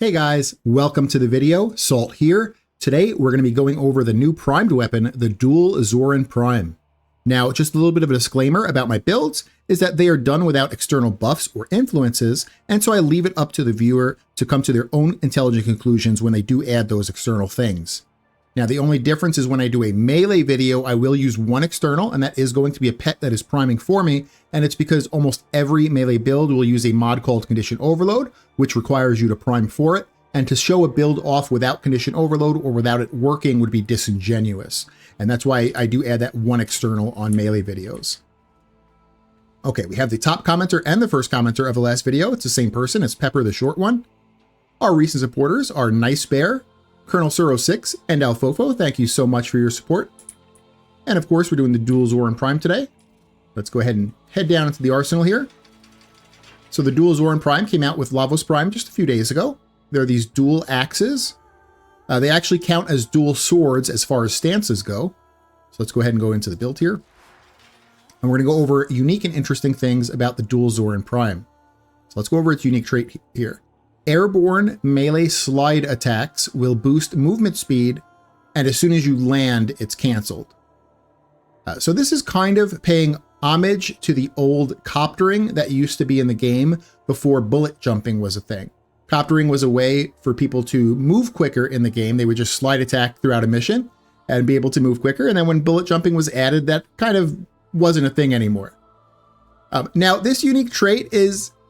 Hey guys, welcome to the video. Salt here. Today we're going to be going over the new primed weapon, the dual Zoren Prime. Now, just a little bit of a disclaimer about my builds is that they are done without external buffs or influences, and so I leave it up to the viewer to come to their own intelligent conclusions when they do add those external things. Now, the only difference is when I do a melee video, I will use one external, and that is going to be a pet that is priming for me, and it's because almost every melee build will use a mod called Condition Overload, which requires you to prime for it, and to show a build off without Condition Overload or without it working would be disingenuous, and that's why I do add that one external on melee videos. Okay, we have the top commenter and the first commenter of the last video. It's the same person, it's Pepper the short one. Our recent supporters are Nice Bear, Colonel Suro 6, and Alfofo. Thank you so much for your support. And of course, we're doing the dual Zoren Prime today. Let's go ahead and head down into the arsenal here. So the dual Zoren Prime came out with Lavos Prime just a few days ago. There are these dual axes. They actually count as dual swords as far as stances go. So let's go ahead and go into the build here. And we're going to go over unique and interesting things about the dual Zoren Prime. So let's go over its unique trait here. Airborne melee slide attacks will boost movement speed, and as soon as you land, it's canceled. So this is kind of paying homage to the old coptering that used to be in the game before bullet jumping was a thing. Coptering was a way for people to move quicker in the game. They would just slide attack throughout a mission and be able to move quicker. And then when bullet jumping was added, that kind of wasn't a thing anymore. Now, this unique trait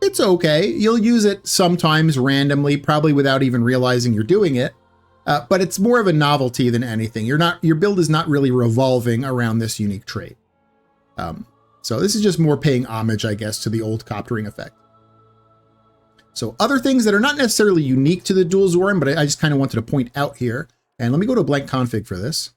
it's okay. You'll use it sometimes randomly, probably without even realizing you're doing it. But it's more of a novelty than anything. Your build is not really revolving around this unique trait. So this is just more paying homage, I guess, to the old coptering effect. So other things that are not necessarily unique to the dual Zoren, but I just kind of wanted to point out here. And let me go to a blank config for this.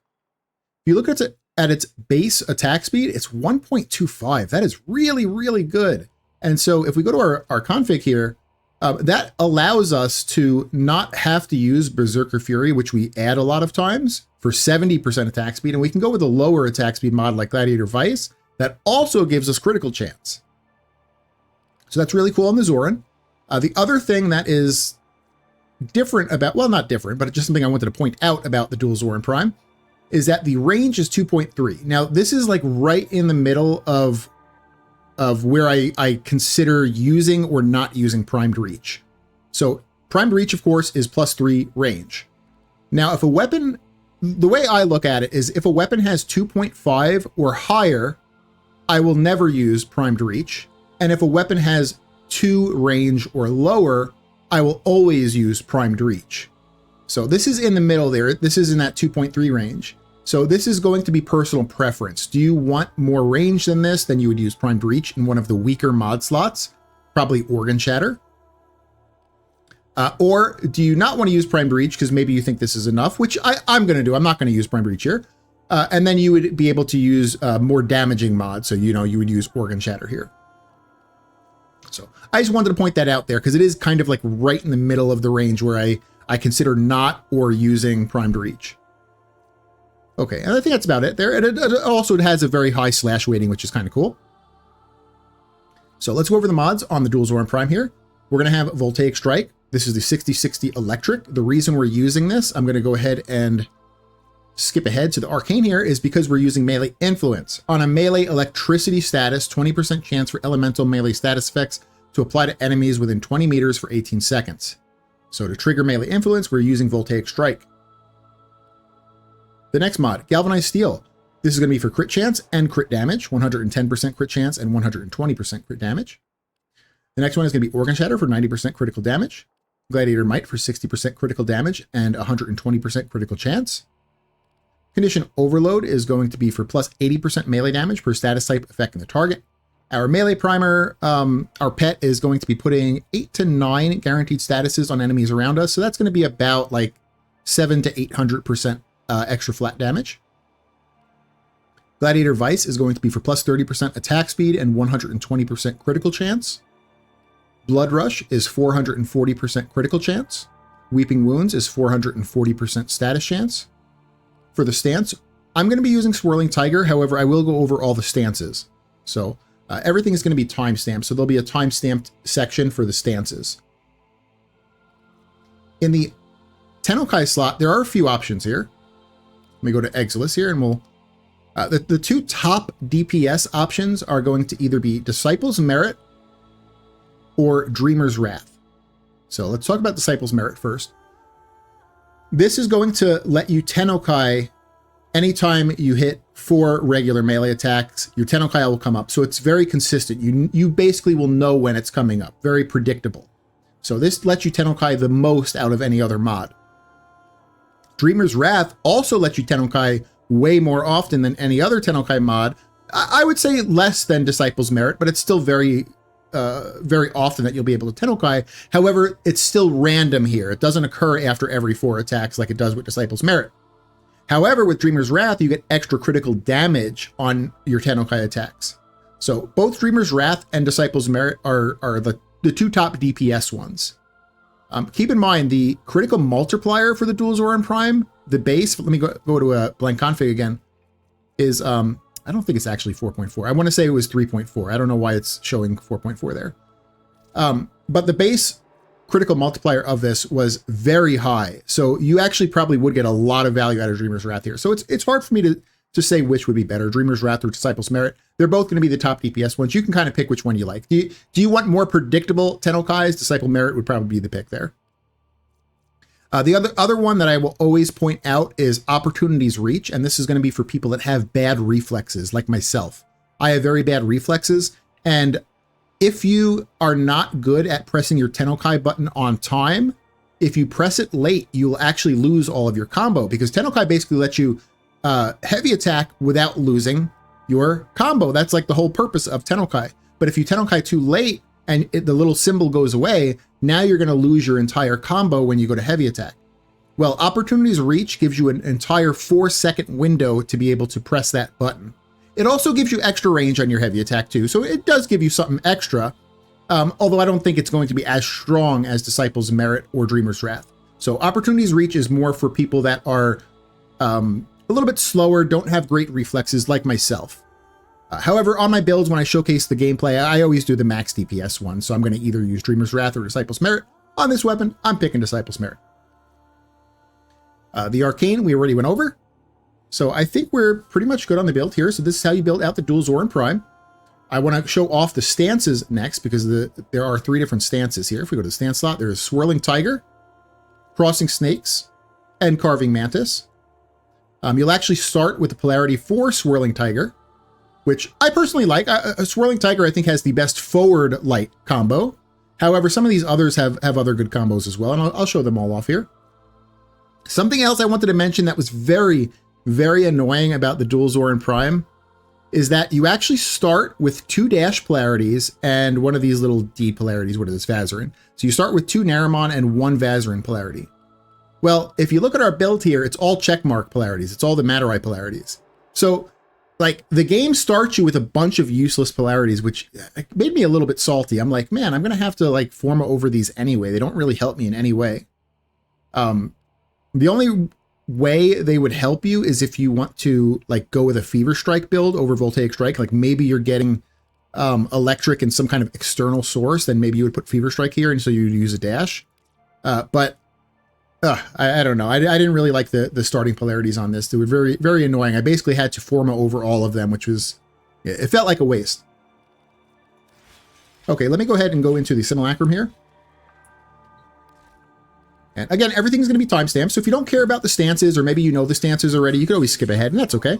If you look at its base attack speed, it's 1.25. That is really, really good. And so if we go to our config here, that allows us to not have to use Berserker Fury, which we add a lot of times, for 70% attack speed. And we can go with a lower attack speed mod like Gladiator Vice that also gives us critical chance. So that's really cool on the Zoren. The other thing that is different about, well, not different, but just something I wanted to point out about the dual Zoren Prime is that the range is 2.3. Now, this is like right in the middle of where I consider using or not using primed reach. So primed reach, of course, is +3 range. Now, if a weapon, the way I look at it is if a weapon has 2.5 or higher, I will never use primed reach. And if a weapon has 2 range or lower, I will always use primed reach. So this is in the middle there. This is in that 2.3 range. So this is going to be personal preference. Do you want more range than this? Then you would use primed reach in one of the weaker mod slots, probably Organ Shatter. Or do you not want to use primed reach because maybe you think this is enough, which I'm going to do. I'm not going to use primed reach here. And then you would be able to use more damaging mods. So, you would use Organ Shatter here. So I just wanted to point that out there because it is kind of like right in the middle of the range where I consider not or using primed reach. Okay, and I think that's about it there. And it also has a very high slash weighting, which is kind of cool. So let's go over the mods on the dual Zoren Prime here. We're going to have Voltaic Strike. This is the 6060 Electric. The reason we're using this, I'm going to go ahead and skip ahead to the Arcane here, is because we're using Melee Influence. On a Melee Electricity status, 20% chance for elemental melee status effects to apply to enemies within 20 meters for 18 seconds. So to trigger Melee Influence, we're using Voltaic Strike. The next mod, Galvanized Steel. This is going to be for crit chance and crit damage, 110% crit chance and 120% crit damage. The next one is going to be Organ Shatter for 90% critical damage, Gladiator Might for 60% critical damage and 120% critical chance. Condition Overload is going to be for plus 80% melee damage per status type affecting the target. Our melee primer, our pet is going to be putting 8 to 9 guaranteed statuses on enemies around us. So that's going to be about like 700 to 800% extra flat damage. Gladiator Vice is going to be for plus 30% attack speed and 120% critical chance. Blood Rush is 440% critical chance. Weeping Wounds is 440% status chance. For the stance, I'm going to be using Swirling Tiger. However, I will go over all the stances. So everything is going to be timestamped. So there'll be a timestamped section for the stances. In the Tennokai slot, there are a few options here. Let me go to Exilus here, and we'll... the two top DPS options are going to either be Disciple's Merit or Dreamer's Wrath. So let's talk about Disciple's Merit first. This is going to let you Tennokai anytime you hit 4 regular melee attacks. Your Tennokai will come up. So it's very consistent. You basically will know when it's coming up. Very predictable. So this lets you Tennokai the most out of any other mod. Dreamer's Wrath also lets you Tennokai way more often than any other Tennokai mod. I would say less than Disciple's Merit, but it's still very often that you'll be able to Tennokai. However, it's still random here. It doesn't occur after every 4 attacks like it does with Disciple's Merit. However, with Dreamer's Wrath, you get extra critical damage on your Tennokai attacks. So both Dreamer's Wrath and Disciple's Merit are the two top DPS ones. Keep in mind, the critical multiplier for the dual Zoren Prime, the base, let me go to a blank config again, is, I don't think it's actually 4.4. I want to say it was 3.4. I don't know why it's showing 4.4 there. But the base critical multiplier of this was very high. So you actually probably would get a lot of value out of Dreamer's Wrath here. So it's hard for me to say which would be better, Dreamer's Wrath or Disciple's Merit. They're both going to be the top DPS ones. You can kind of pick which one you like. Do you want more predictable Tennokais? Disciple Merit would probably be the pick there. The other one that I will always point out is Opportunity's Reach, and this is going to be for people that have bad reflexes, like myself. I have very bad reflexes, and if you are not good at pressing your Tennokai button on time, if you press it late, you'll actually lose all of your combo, because Tennokai basically lets you heavy attack without losing your combo. That's like the whole purpose of Tennokai. But if you Tennokai too late and the little symbol goes away, now you're going to lose your entire combo when you go to heavy attack. Well, Opportunity's Reach gives you an entire 4-second window to be able to press that button. It also gives you extra range on your heavy attack too, so it does give you something extra, although I don't think it's going to be as strong as Disciple's Merit or Dreamer's Wrath. So Opportunity's Reach is more for people that are a little bit slower, don't have great reflexes like myself. However, on my builds, when I showcase the gameplay, I always do the max DPS one, so I'm going to either use Dreamer's Wrath or Disciple's Merit. On this weapon, I'm picking Disciple's Merit. The Arcane, we already went over. So I think we're pretty much good on the build here. So this is how you build out the dual Zoren Prime. I want to show off the stances next, because there are 3 different stances here. If we go to the stance slot, there is Swirling Tiger, Crossing Snakes, and Carving Mantis. You'll actually start with the polarity for Swirling Tiger, which I personally like. A Swirling Tiger, I think, has the best forward light combo. However, some of these others have other good combos as well, and I'll show them all off here. Something else I wanted to mention that was very, very annoying about the dual Zoren Prime is that you actually start with 2 dash polarities and one of these little D polarities. What is this? Vazarin. So you start with 2 Naramon and 1 Vazarin polarity. Well, if you look at our build here, it's all checkmark polarities. It's all the Madurai polarities. So, like, the game starts you with a bunch of useless polarities, which made me a little bit salty. I'm like, man, I'm going to have to, like, forma over these anyway. They don't really help me in any way. The only way they would help you is if you want to, like, go with a Fever Strike build over Voltaic Strike. Like, maybe you're getting electric in some kind of external source, then maybe you would put Fever Strike here, and so you'd use a dash. But I don't know. I didn't really like the starting polarities on this. They were very, very annoying. I basically had to forma over all of them, which was, it felt like a waste. Okay, let me go ahead and go into the simulacrum here. And again, everything's going to be timestamped, so if you don't care about the stances, or maybe you know the stances already, you can always skip ahead, and that's okay.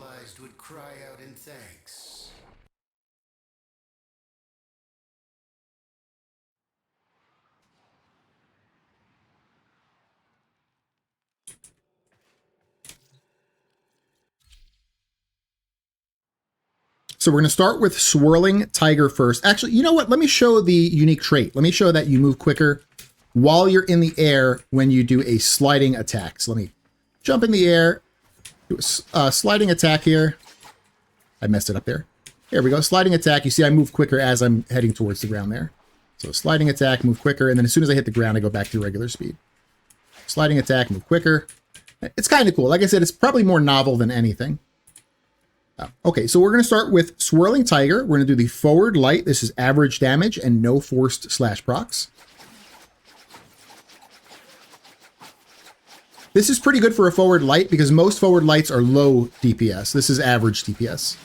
So we're going to start with Swirling Tiger first. Actually, you know what? Let me show the unique trait. Let me show that you move quicker while you're in the air when you do a sliding attack. So let me jump in the air, do a sliding attack here. I messed it up there. There we go. Sliding attack. You see I move quicker as I'm heading towards the ground there. So sliding attack, move quicker, and then as soon as I hit the ground, I go back to regular speed. Sliding attack, move quicker. It's kind of cool. Like I said, it's probably more novel than anything. Okay, so we're going to start with Swirling Tiger. We're going to do the forward light. This is average damage and no forced slash procs. This is pretty good for a forward light because most forward lights are low DPS. This is average DPS.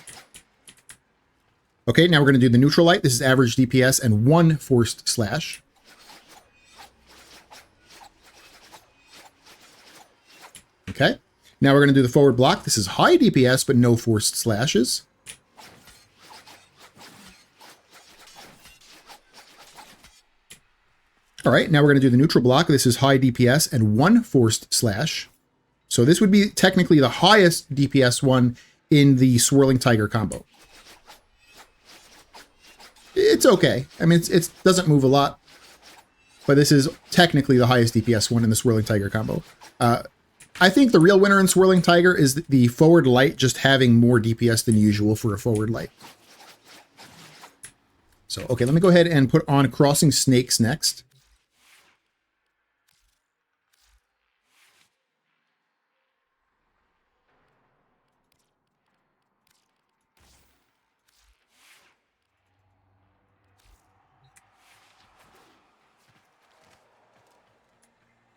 Okay, now we're going to do the neutral light. This is average DPS and 1 forced slash. Okay, now we're going to do the forward block. This is high DPS, but no forced slashes. All right, now we're going to do the neutral block. This is high DPS and 1 forced slash. So this would be technically the highest DPS one in the Swirling Tiger combo. It's okay. I mean, it doesn't move a lot, but this is technically the highest DPS one in the Swirling Tiger combo. I think the real winner in Swirling Tiger is the forward light just having more DPS than usual for a forward light. So, okay, let me go ahead and put on Crossing Snakes next.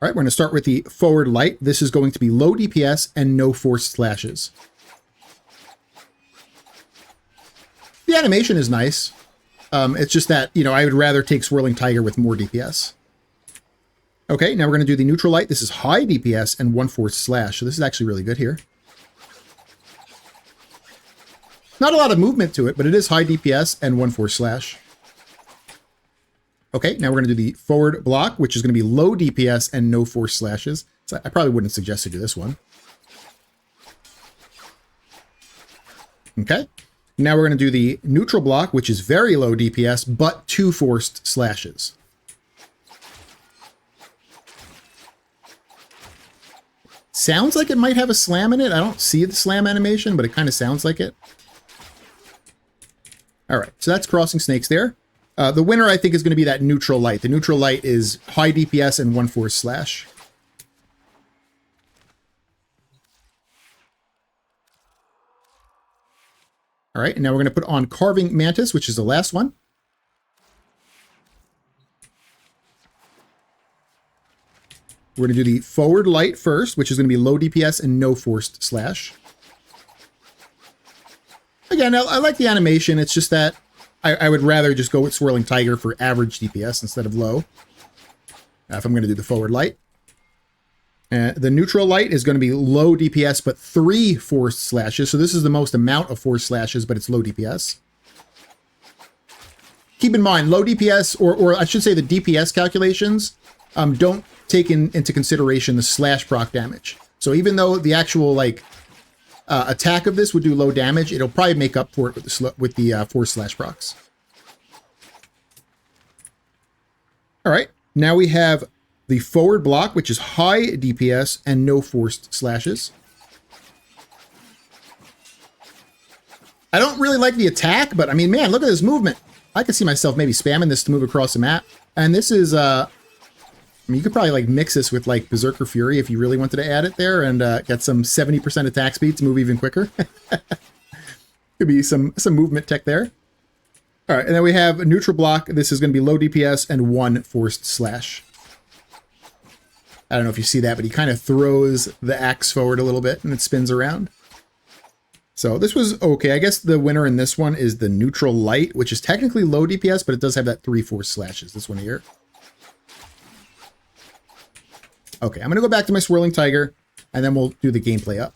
All right, we're going to start with the forward light. This is going to be low DPS and no forced slashes. The animation is nice. It's just that, you know, I would rather take Swirling Tiger with more DPS. Okay, now we're going to do the neutral light. This is high DPS and 1 forced slash. So this is actually really good here. Not a lot of movement to it, but it is high DPS and 1 forced slash. Okay, now we're going to do the forward block, which is going to be low DPS and no forced slashes. So I probably wouldn't suggest to do this one. Okay, now we're going to do the neutral block, which is very low DPS, but 2 forced slashes. Sounds like it might have a slam in it. I don't see the slam animation, but it kind of sounds like it. All right, so that's Crossing Snakes there. The winner, I think, is going to be that neutral light. The neutral light is high DPS and 1 forced slash. All right, and now we're going to put on Carving Mantis, which is the last one. We're going to do the forward light first, which is going to be low DPS and no forced slash. Again, I like the animation. It's just that I would rather just go with Swirling Tiger for average DPS instead of low. If I'm going to do the forward light. The neutral light is going to be low DPS, but 3 forced slashes. So this is the most amount of forced slashes, but it's low DPS. Keep in mind, low DPS, or I should say the DPS calculations, don't take into consideration the slash proc damage. So even though the actual attack of this would do low damage, it'll probably make up for it with the force slash procs. All right, now we have the forward block, which is high DPS and no forced slashes. I don't really like the attack, but I mean, man, look at this movement. I could see myself maybe spamming this to move across the map. And this is, I mean, you could probably mix this with Berserker Fury if you really wanted to add it there and get some 70% attack speed to move even quicker. Could be some movement tech there. All right, and then we have a neutral block. This is going to be low DPS and 1 forced slash. I don't know if you see that, but he kind of throws the axe forward a little bit and it spins around. So this was okay. I guess the winner in this one is the neutral light, which is technically low DPS, but it does have that 3 forced slashes, this one here. Okay, I'm going to go back to my Swirling Tiger, and then we'll do the gameplay up.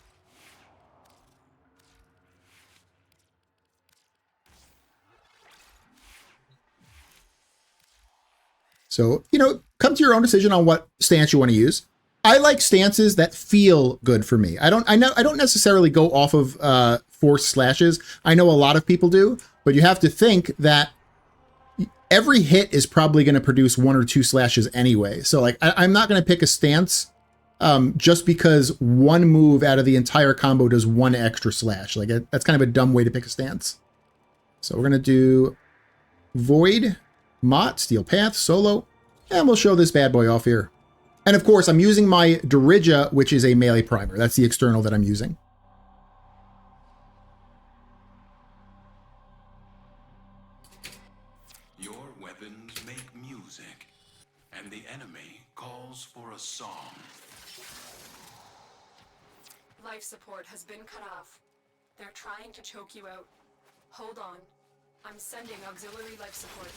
So, you know, come to your own decision on what stance you want to use. I like stances that feel good for me. I don't necessarily go off of forced slashes. I know a lot of people do, but you have to think that every hit is probably going to produce 1 or 2 slashes anyway. So I'm not going to pick a stance just because one move out of the entire combo does 1 extra slash. That's kind of a dumb way to pick a stance. So we're going to do Void, Mott, Steel Path, Solo, and we'll show this bad boy off here. And of course, I'm using my Dirija, which is a melee primer. That's the external that I'm using. Your weapons make music, and the enemy calls for a song. Life support has been cut off. They're trying to choke you out. Hold on. I'm sending auxiliary life support.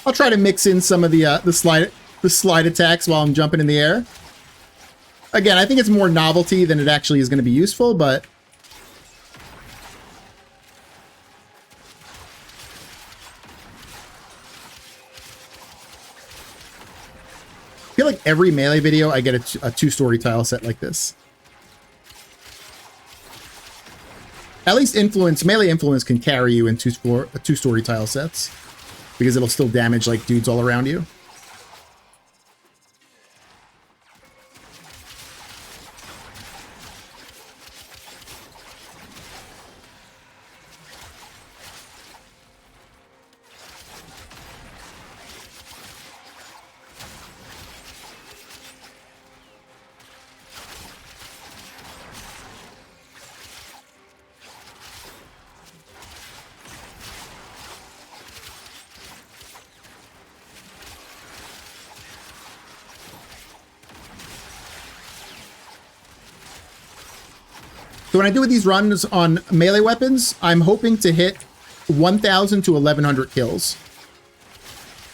I'll try to mix in some of the slide attacks while I'm jumping in the air. Again, I think it's more novelty than it actually is going to be useful, but I feel like every melee video I get a two-story tile set like this. At least melee influence can carry you in two-story tile sets, because it'll still damage like dudes all around you. So when I do these runs on melee weapons, I'm hoping to hit 1,000 to 1,100 kills.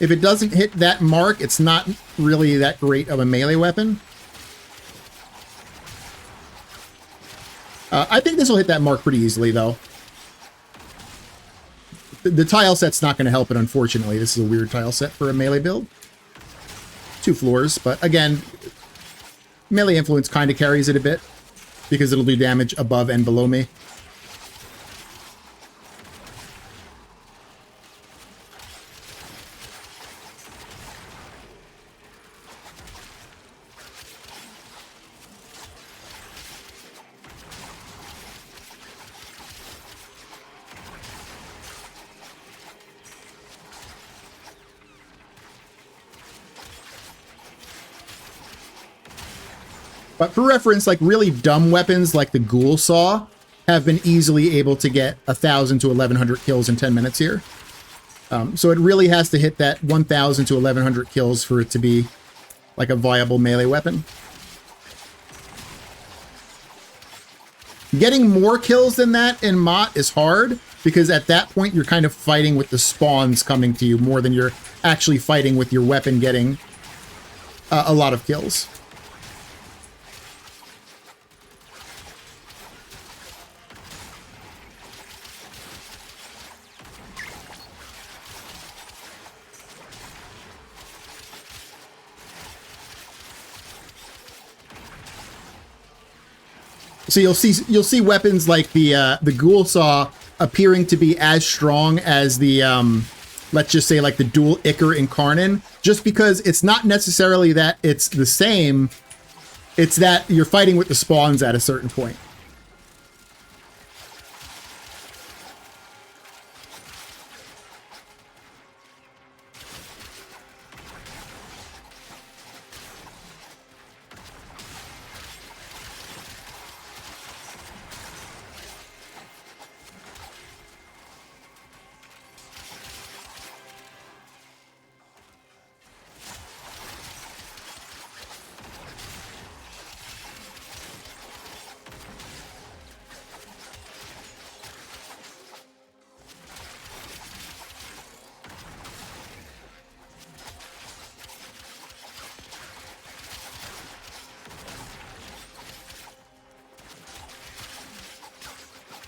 If it doesn't hit that mark, it's not really that great of a melee weapon. I think this will hit that mark pretty easily, though. The tile set's not going to help it, unfortunately. This is a weird tile set for a melee build. 2 floors, but again, melee influence kind of carries it a bit, because it'll do damage above and below me. But for reference, like really dumb weapons like the Ghoul Saw have been easily able to get 1,000 to 1,100 kills in 10 minutes here. So it really has to hit that 1,000 to 1,100 kills for it to be like a viable melee weapon. Getting more kills than that in Mott is hard, because at that point you're kind of fighting with the spawns coming to you more than you're actually fighting with your weapon getting a lot of kills. So you'll see weapons like the Ghoul Saw appearing to be as strong as the let's just say like the dual Ichor and Karnan, just because it's not necessarily that it's the same, it's that you're fighting with the spawns at a certain point.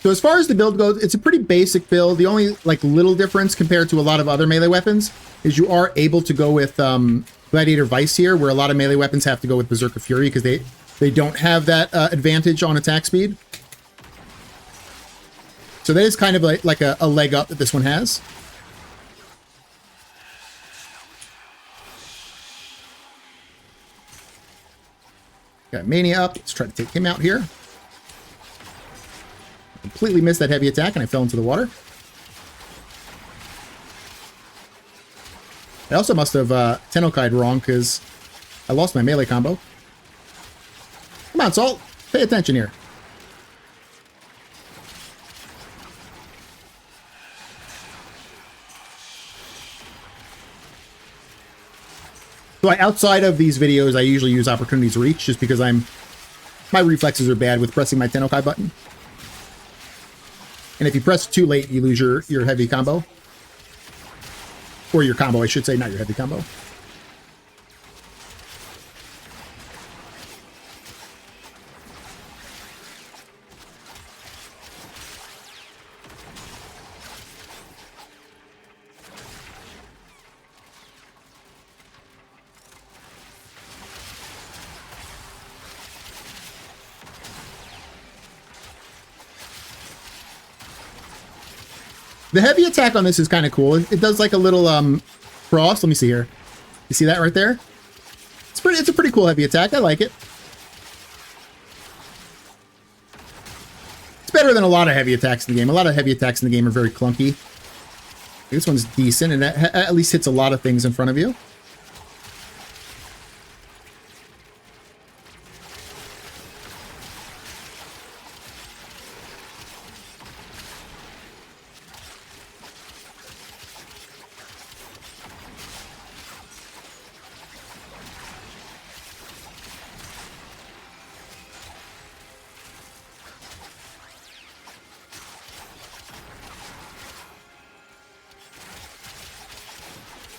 So as far as the build goes, it's a pretty basic build. The only like little difference compared to a lot of other melee weapons is you are able to go with Gladiator Vice here, where a lot of melee weapons have to go with Berserker Fury because they don't have that advantage on attack speed. So that is kind of like a leg up that this one has. Got Mania up. Let's try to take him out here. Completely missed that heavy attack and I fell into the water. I also must have Tenoki'd wrong because I lost my melee combo. Come on, Salt. Pay attention here. So outside of these videos, I usually use Opportunity's Reach just because my reflexes are bad with pressing my Tennokai button. And if you press too late, you lose your heavy combo. Or your combo, I should say, not your heavy combo. The heavy attack on this is kind of cool. It does like a little cross. Let me see here. You see that right there? It's a pretty cool heavy attack. I like it. It's better than a lot of heavy attacks in the game. A lot of heavy attacks in the game are very clunky. This one's decent, and it at least hits a lot of things in front of you.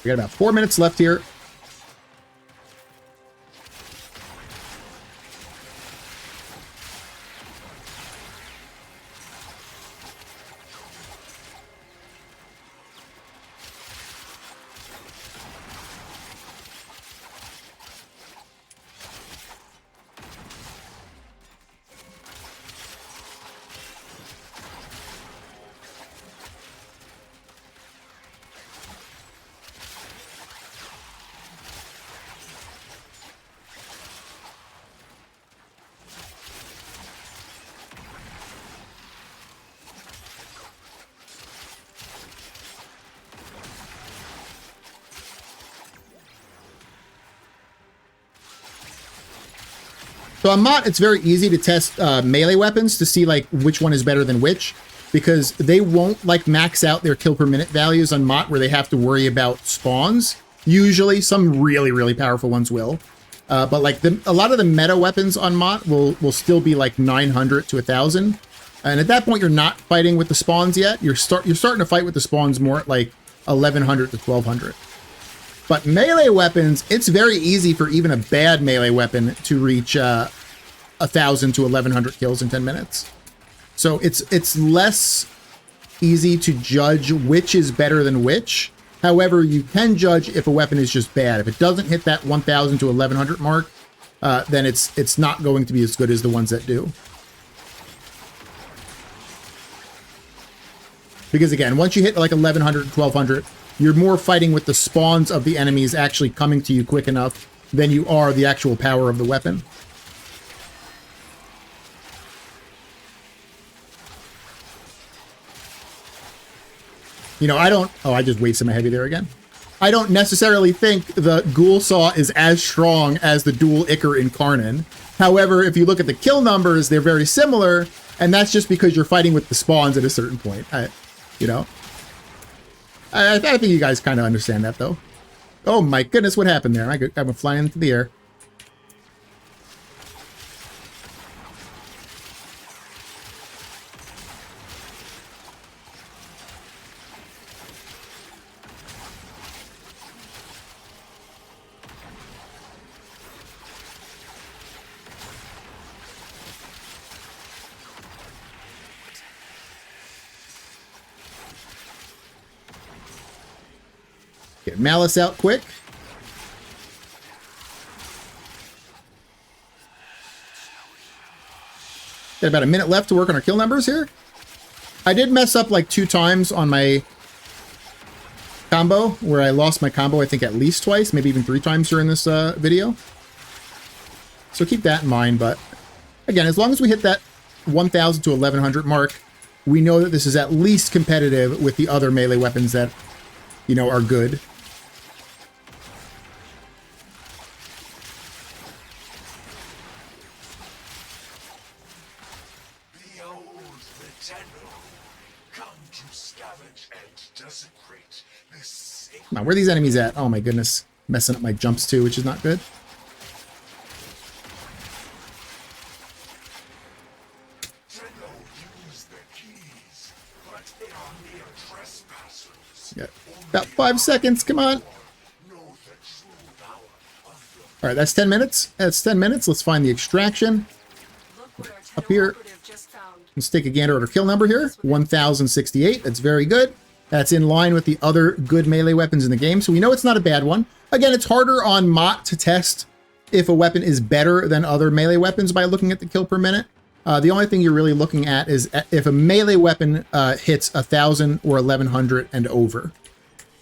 We got about 4 minutes left here. So on Mott, it's very easy to test melee weapons to see like which one is better than which, because they won't like max out their kill per minute values on Mott where they have to worry about spawns. Usually, some really, really powerful ones will. But like a lot of the meta weapons on Mott will still be like 900 to 1,000. And at that point, you're not fighting with the spawns yet. You're starting to fight with the spawns more at like 1,100 to 1,200. But melee weapons, it's very easy for even a bad melee weapon to reach 1,000 to 1,100 kills in 10 minutes. So it's less easy to judge which is better than which. However, you can judge if a weapon is just bad. If it doesn't hit that 1,000 to 1,100 mark, then it's not going to be as good as the ones that do. Because again, once you hit like 1,100 to 1,200, you're more fighting with the spawns of the enemies actually coming to you quick enough than you are the actual power of the weapon. You know, I just wasted my heavy there again. I don't necessarily think the Ghoul Saw is as strong as the Dual Ichor in Karnan. However, if you look at the kill numbers, they're very similar, and that's just because you're fighting with the spawns at a certain point. I think you guys kind of understand that, though. Oh my goodness, what happened there? I went flying into the air. Get Malice out quick. Got about a minute left to work on our kill numbers here. I did mess up like 2 times on my combo, where I lost my combo, I think at least twice, maybe even 3 times during this video. So keep that in mind, but again, as long as we hit that 1,000 to 1,100 mark, we know that this is at least competitive with the other melee weapons that, you know, are good. Come on, where are these enemies at? Oh my goodness. Messing up my jumps too, which is not good. Yeah, about 5 seconds. Come on. All right, that's 10 minutes. That's 10 minutes. Let's find the extraction. Up here. Let's take a gander at our kill number here. 1,068. That's very good. That's in line with the other good melee weapons in the game. So we know it's not a bad one. Again, it's harder on Mott to test if a weapon is better than other melee weapons by looking at the kill per minute. The only thing you're really looking at is if a melee weapon hits 1,000 or 1,100 and over.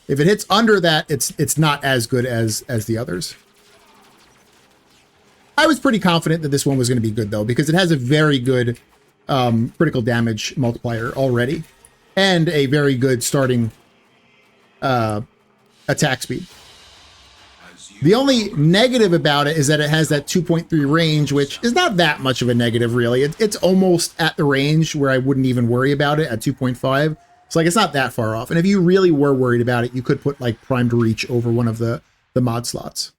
If it hits under that, it's not as good as the others. I was pretty confident that this one was going to be good, though, because it has a very good critical damage multiplier already and a very good starting attack speed. The only negative about it is that it has that 2.3 range, which is not that much of a negative, really. It's almost at the range where I wouldn't even worry about it at 2.5. So, like, it's not that far off. And if you really were worried about it, you could put, like, primed reach over one of the mod slots.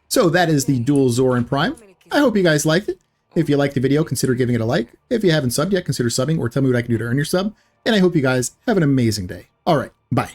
So that is the dual Zoren Prime. I hope you guys liked it. If you liked the video, consider giving it a like. If you haven't subbed yet, consider subbing or tell me what I can do to earn your sub. And I hope you guys have an amazing day. All right, bye.